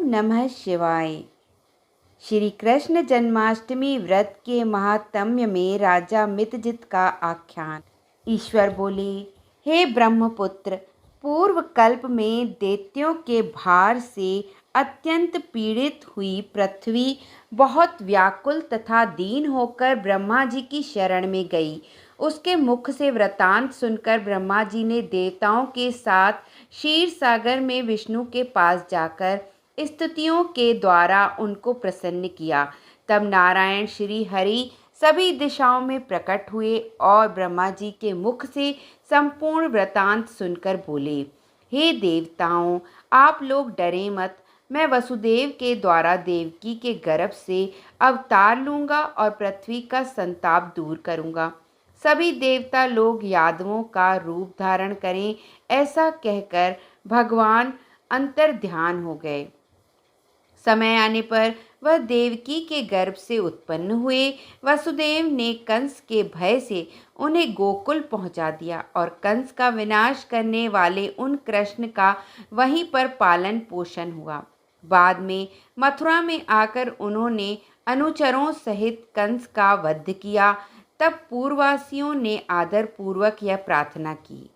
नमः शिवाय। श्री कृष्ण जन्माष्टमी व्रत के महात्म्य में राजा मितजित का आख्यान। ईश्वर बोले, हे ब्रह्मपुत्र, पूर्व कल्प में दैत्यों के भार से अत्यंत पीड़ित हुई पृथ्वी बहुत व्याकुल तथा दीन होकर ब्रह्मा जी की शरण में गई। उसके मुख से वृतांत सुनकर ब्रह्मा जी ने देवताओं के साथ क्षीर सागर में विष्णु के पास जाकर स्तुतियों के द्वारा उनको प्रसन्न किया। तब नारायण श्री हरि सभी दिशाओं में प्रकट हुए और ब्रह्मा जी के मुख से संपूर्ण वृतांत सुनकर बोले, हे देवताओं, आप लोग डरे मत। मैं वसुदेव के द्वारा देवकी के गर्भ से अवतार लूँगा और पृथ्वी का संताप दूर करूँगा। सभी देवता लोग यादवों का रूप धारण करें, ऐसा कहकर भगवान अंतर्ध्यान हो गए। समय आने पर वह देवकी के गर्भ से उत्पन्न हुए। वसुदेव ने कंस के भय से उन्हें गोकुल पहुंचा दिया और कंस का विनाश करने वाले उन कृष्ण का वहीं पर पालन पोषण हुआ। बाद में मथुरा में आकर उन्होंने अनुचरों सहित कंस का वध किया। तब पूर्ववासियों ने आदर पूर्वक यह प्रार्थना की,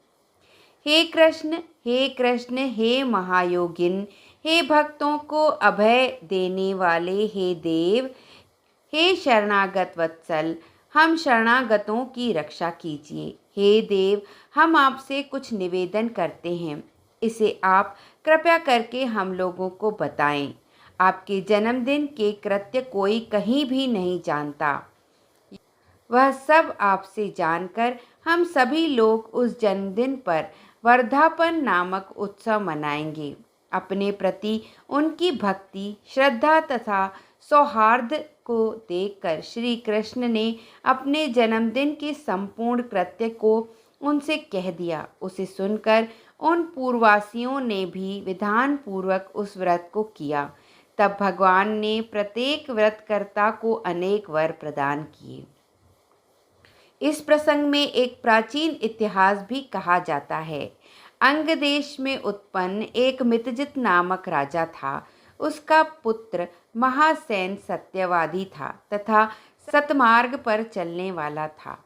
हे कृष्ण, हे कृष्ण, हे महायोगिन, हे भक्तों को अभय देने वाले हे देव, हे शरणागत वत्सल, हम शरणागतों की रक्षा कीजिए। हे देव, हम आपसे कुछ निवेदन करते हैं, इसे आप कृपया करके हम लोगों को बताएं। आपके जन्मदिन के कृत्य कोई कहीं भी नहीं जानता। वह सब आपसे जानकर हम सभी लोग उस जन्मदिन पर वर्धापन नामक उत्सव मनाएंगे। अपने प्रति उनकी भक्ति, श्रद्धा तथा सौहार्द को देखकर श्री कृष्ण ने अपने जन्मदिन के संपूर्ण कृत्य को उनसे कह दिया। उसे सुनकर उन पूर्ववासियों ने भी विधान पूर्वक उस व्रत को किया। तब भगवान ने प्रत्येक व्रतकर्ता को अनेक वर प्रदान किए। इस प्रसंग में एक प्राचीन इतिहास भी कहा जाता है। अंग देश में उत्पन्न एक मितजित नामक राजा था। उसका पुत्र महासेन सत्यवादी था तथा सतमार्ग पर चलने वाला था।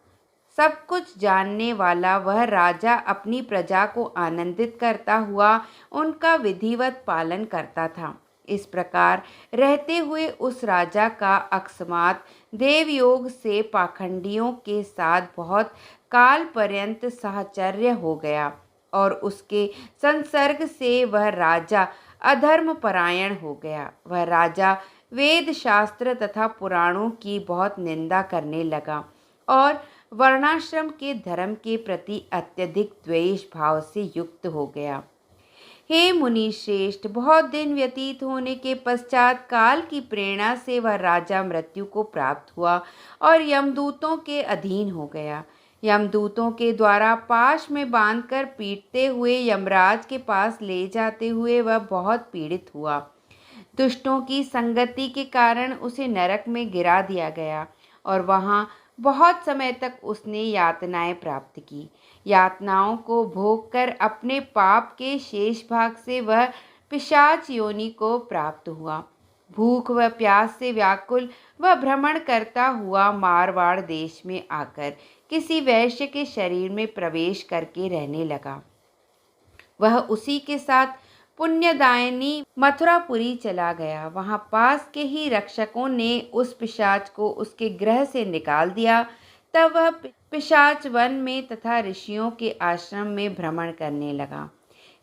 सब कुछ जानने वाला वह राजा अपनी प्रजा को आनंदित करता हुआ उनका विधिवत पालन करता था। इस प्रकार रहते हुए उस राजा का अकस्मात देवयोग से पाखंडियों के साथ बहुत काल पर्यंत साहचर्य हो गया और उसके संसर्ग से वह राजा अधर्म परायण हो गया। वह राजा वेद शास्त्र तथा पुराणों की बहुत निंदा करने लगा और वर्णाश्रम के धर्म के प्रति अत्यधिक द्वेष भाव से युक्त हो गया। हे मुनि श्रेष्ठ, बहुत दिन व्यतीत होने के पश्चात काल की प्रेरणा से वह राजा मृत्यु को प्राप्त हुआ और यमदूतों के अधीन हो गया। यमदूतों के द्वारा पाश में बांधकर पीटते हुए यमराज के पास ले जाते हुए वह बहुत पीड़ित हुआ। दुष्टों की संगति के कारण उसे नरक में गिरा दिया गया और वहाँ बहुत समय तक उसने यातनाएं प्राप्त की। यातनाओं को भोग कर अपने पाप के शेष भाग से वह पिशाच योनि को प्राप्त हुआ। भूख व प्यास से व्याकुल वह भ्रमण करता हुआ मारवाड़ देश में आकर किसी वैश्य के शरीर में प्रवेश करके रहने लगा। वह उसी के साथ पुण्यदायिनी मथुरापुरी चला गया। वहाँ पास के ही रक्षकों ने उस पिशाच को उसके गृह से निकाल दिया। तब वह पिशाच वन में तथा ऋषियों के आश्रम में भ्रमण करने लगा।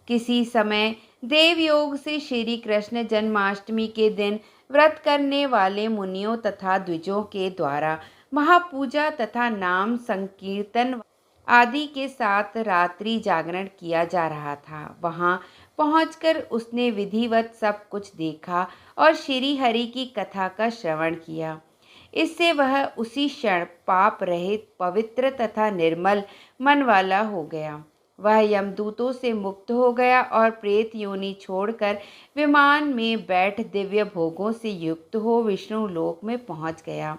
किसी समय देवयोग से श्री कृष्ण जन्माष्टमी के दिन व्रत करने वाले मुनियों तथा द्विजों के द्वारा महापूजा तथा नाम संकीर्तन आदि के साथ रात्रि जागरण किया जा रहा था। वहाँ पहुंचकर उसने विधिवत सब कुछ देखा और श्री हरि की कथा का श्रवण किया। इससे वह उसी क्षण पाप रहित, पवित्र तथा निर्मल मन वाला हो गया। वह यमदूतों से मुक्त हो गया और प्रेत योनि छोड़कर विमान में बैठ दिव्य भोगों से युक्त हो विष्णु लोक में पहुंच गया।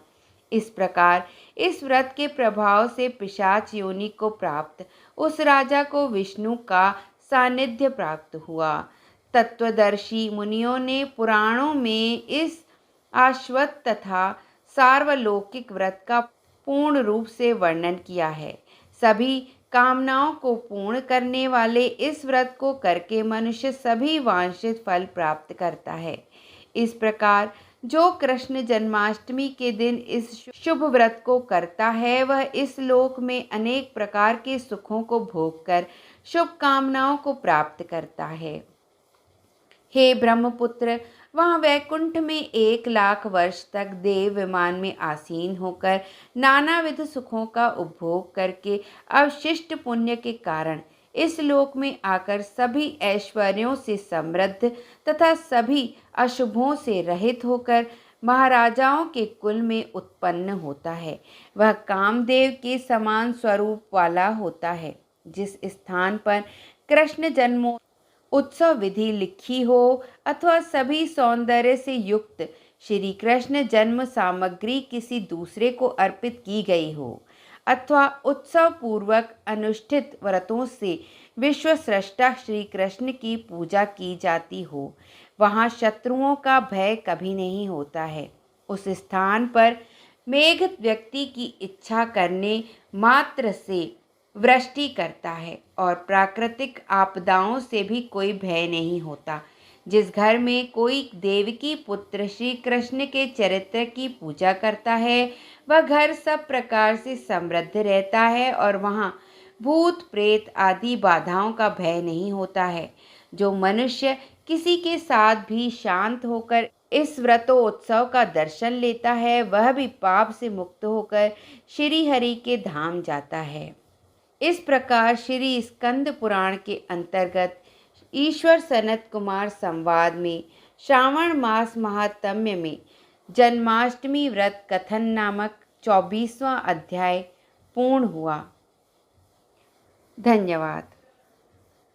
इस प्रकार इस व्रत के प्रभाव से पिशाच योनि को प्राप्त उस राजा को विष्णु का सानिध्य प्राप्त हुआ। तत्वदर्शी मुनियों ने पुराणों में इस आश्वत तथा सार्वलौकिक व्रत का पूर्ण रूप से वर्णन किया है। सभी कामनाओं को पूर्ण करने वाले इस व्रत को करके मनुष्य सभी वांछित फल प्राप्त करता है। इस प्रकार जो कृष्ण जन्माष्टमी के दिन इस शुभ व्रत को करता है वह इस लोक में अनेक प्रकार के सुखों को भोगकर शुभ कामनाओं को प्राप्त करता है। हे ब्रह्मपुत्र, वहाँ वैकुंठ में 1,00,000 वर्ष तक देव विमान में आसीन होकर नानाविध सुखों का उपभोग करके अवशिष्ट पुण्य के कारण इस लोक में आकर सभी ऐश्वर्यों से समृद्ध तथा सभी अशुभों से रहित होकर महाराजाओं के कुल में उत्पन्न होता है। वह कामदेव के समान स्वरूप वाला होता है। जिस स्थान पर कृष्ण जन्मों उत्सव विधि लिखी हो अथवा सभी सौंदर्य से युक्त श्री कृष्ण जन्म सामग्री किसी दूसरे को अर्पित की गई हो अथवा उत्सव पूर्वक अनुष्ठित व्रतों से विश्व स्रष्टा श्री कृष्ण की पूजा की जाती हो, वहाँ शत्रुओं का भय कभी नहीं होता है। उस स्थान पर मेघ व्यक्ति की इच्छा करने मात्र से वृष्टि करता है और प्राकृतिक आपदाओं से भी कोई भय नहीं होता। जिस घर में कोई देवकी पुत्र श्री कृष्ण के चरित्र की पूजा करता है वह घर सब प्रकार से समृद्ध रहता है और वहाँ भूत प्रेत आदि बाधाओं का भय नहीं होता है। जो मनुष्य किसी के साथ भी शांत होकर इस व्रतोत्सव का दर्शन लेता है वह भी पाप से मुक्त होकर श्री हरि के धाम जाता है। इस प्रकार श्री स्कंद पुराण के अंतर्गत ईश्वर सनत कुमार संवाद में श्रावण मास महात्म्य में जन्माष्टमी व्रत कथन नामक 24वां अध्याय पूर्ण हुआ। धन्यवाद।